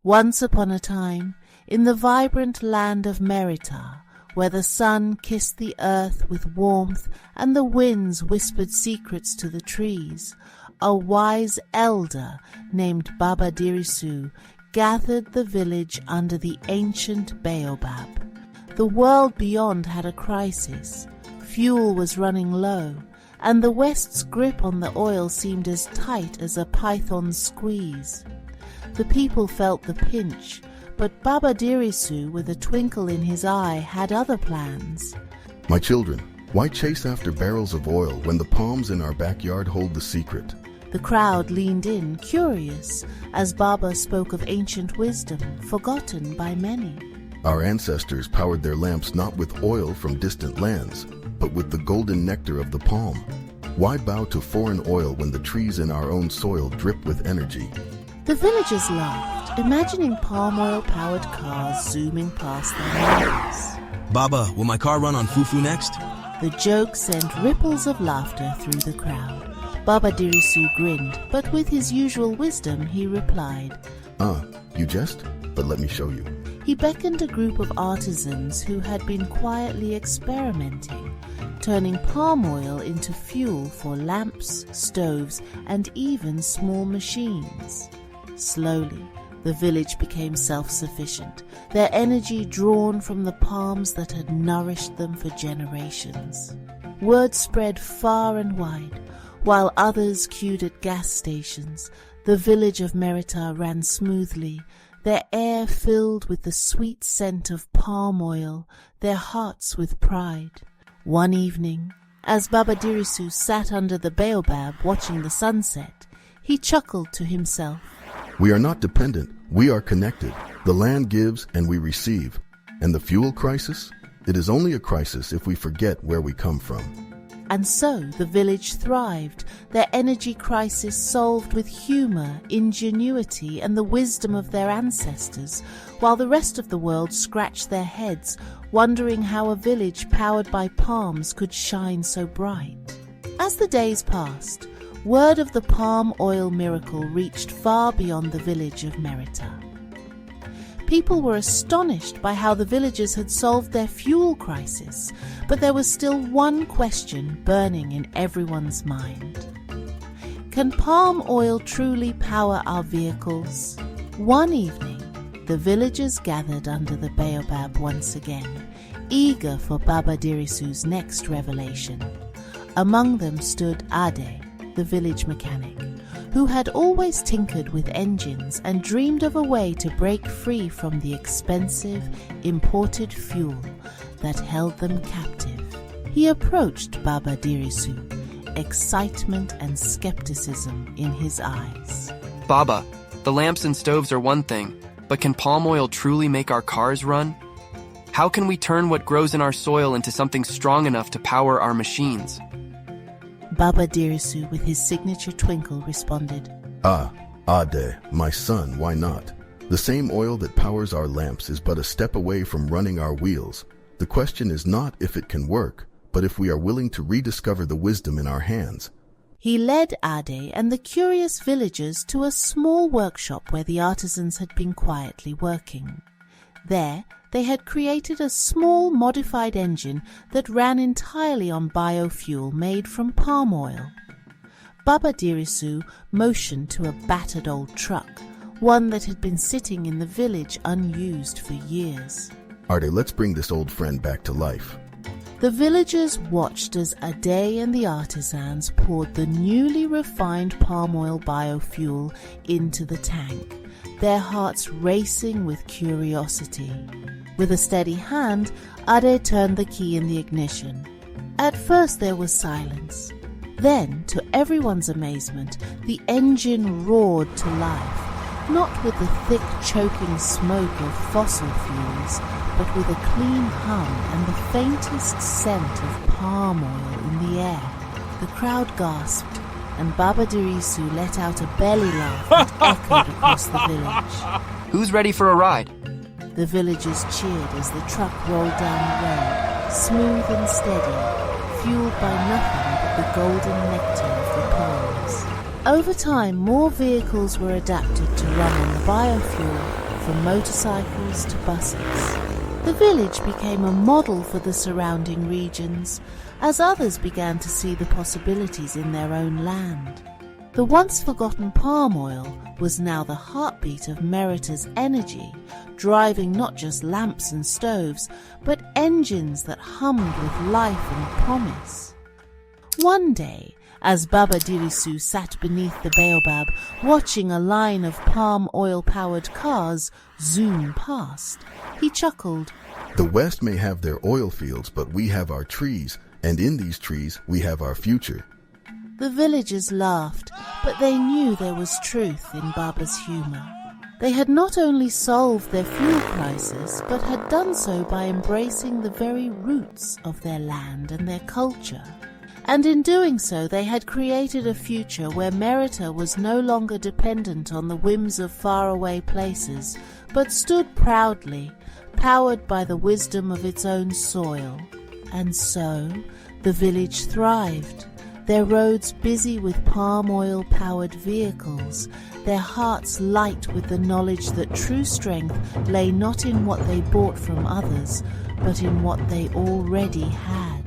Once upon a time, in the vibrant land of Merita, where the sun kissed the earth with warmth and the winds whispered secrets to the trees, a wise elder named Baba Dirisu gathered the village under the ancient baobab. The world beyond had a crisis. Fuel was running low, and the West's grip on the oil seemed as tight as a python's squeeze. The people felt the pinch, but Baba Dirisu, with a twinkle in his eye, had other plans. My children, why chase after barrels of oil when the palms in our backyard hold the secret? The crowd leaned in, curious, as Baba spoke of ancient wisdom, forgotten by many. Our ancestors powered their lamps not with oil from distant lands, but with the golden nectar of the palm. Why bow to foreign oil when the trees in our own soil drip with energy? The villagers laughed, imagining palm oil-powered cars zooming past their neighbors. Baba, will my car run on fufu next? The joke sent ripples of laughter through the crowd. Baba Dirisu grinned, but with his usual wisdom he replied, You jest? But let me show you. He beckoned a group of artisans who had been quietly experimenting, turning palm oil into fuel for lamps, stoves, and even small machines. Slowly, the village became self-sufficient, their energy drawn from the palms that had nourished them for generations. Word spread far and wide. While others queued at gas stations, the village of Merita ran smoothly, their air filled with the sweet scent of palm oil, their hearts with pride. One evening, as Baba Dirisu sat under the baobab watching the sunset, he chuckled to himself. We are not dependent, we are connected. The land gives and we receive. And the fuel crisis? It is only a crisis if we forget where we come from. And so the village thrived, their energy crisis solved with humor, ingenuity, and the wisdom of their ancestors, while the rest of the world scratched their heads, wondering how a village powered by palms could shine so bright. As the days passed, word of the palm oil miracle reached far beyond the village of Merita. People were astonished by how the villagers had solved their fuel crisis, but there was still one question burning in everyone's mind. Can palm oil truly power our vehicles? One evening, the villagers gathered under the baobab once again, eager for Baba Dirisu's next revelation. Among them stood Ade, the village mechanic, who had always tinkered with engines and dreamed of a way to break free from the expensive, imported fuel that held them captive. He approached Baba Dirisu, excitement and skepticism in his eyes. Baba, the lamps and stoves are one thing, but can palm oil truly make our cars run? How can we turn what grows in our soil into something strong enough to power our machines? Baba Dirisu, with his signature twinkle, responded, Ade, my son, why not? The same oil that powers our lamps is but a step away from running our wheels. The question is not if it can work, but if we are willing to rediscover the wisdom in our hands. He led Ade and the curious villagers to a small workshop where the artisans had been quietly working. There, they had created a small modified engine that ran entirely on biofuel made from palm oil. Baba Dirisu motioned to a battered old truck, one that had been sitting in the village unused for years. Ade, let's bring this old friend back to life. The villagers watched as Ade and the artisans poured the newly refined palm oil biofuel into the tank, their hearts racing with curiosity. With a steady hand, Ade turned the key in the ignition. At first there was silence. Then, to everyone's amazement, the engine roared to life, not with the thick choking smoke of fossil fuels, but with a clean hum and the faintest scent of palm oil in the air. The crowd gasped, and Baba Dirisu let out a belly laugh that echoed across the village. Who's ready for a ride? The villagers cheered as the truck rolled down the road, smooth and steady, fueled by nothing but the golden nectar of the palms. Over time, more vehicles were adapted to run on the biofuel, from motorcycles to buses. The village became a model for the surrounding regions, as others began to see the possibilities in their own land. The once forgotten palm oil was now the heartbeat of Merita's energy, driving not just lamps and stoves, but engines that hummed with life and promise. One day, as Baba Dirisu sat beneath the baobab, watching a line of palm oil-powered cars zoom past, he chuckled. The West may have their oil fields, but we have our trees, and in these trees we have our future. The villagers laughed, but they knew there was truth in Baba's humour. They had not only solved their fuel crisis, but had done so by embracing the very roots of their land and their culture. And in doing so, they had created a future where Merita was no longer dependent on the whims of faraway places, but stood proudly, powered by the wisdom of its own soil. And so, the village thrived, their roads busy with palm oil-powered vehicles, their hearts light with the knowledge that true strength lay not in what they bought from others, but in what they already had.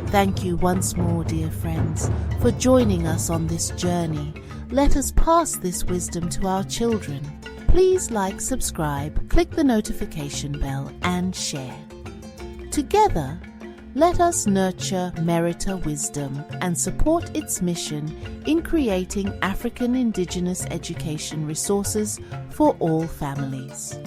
Thank you once more, dear friends, for joining us on this journey. Let us pass this wisdom to our children. Please like, subscribe, click the notification bell and share. Together, let us nurture Merita wisdom and support its mission in creating African Indigenous education resources for all families.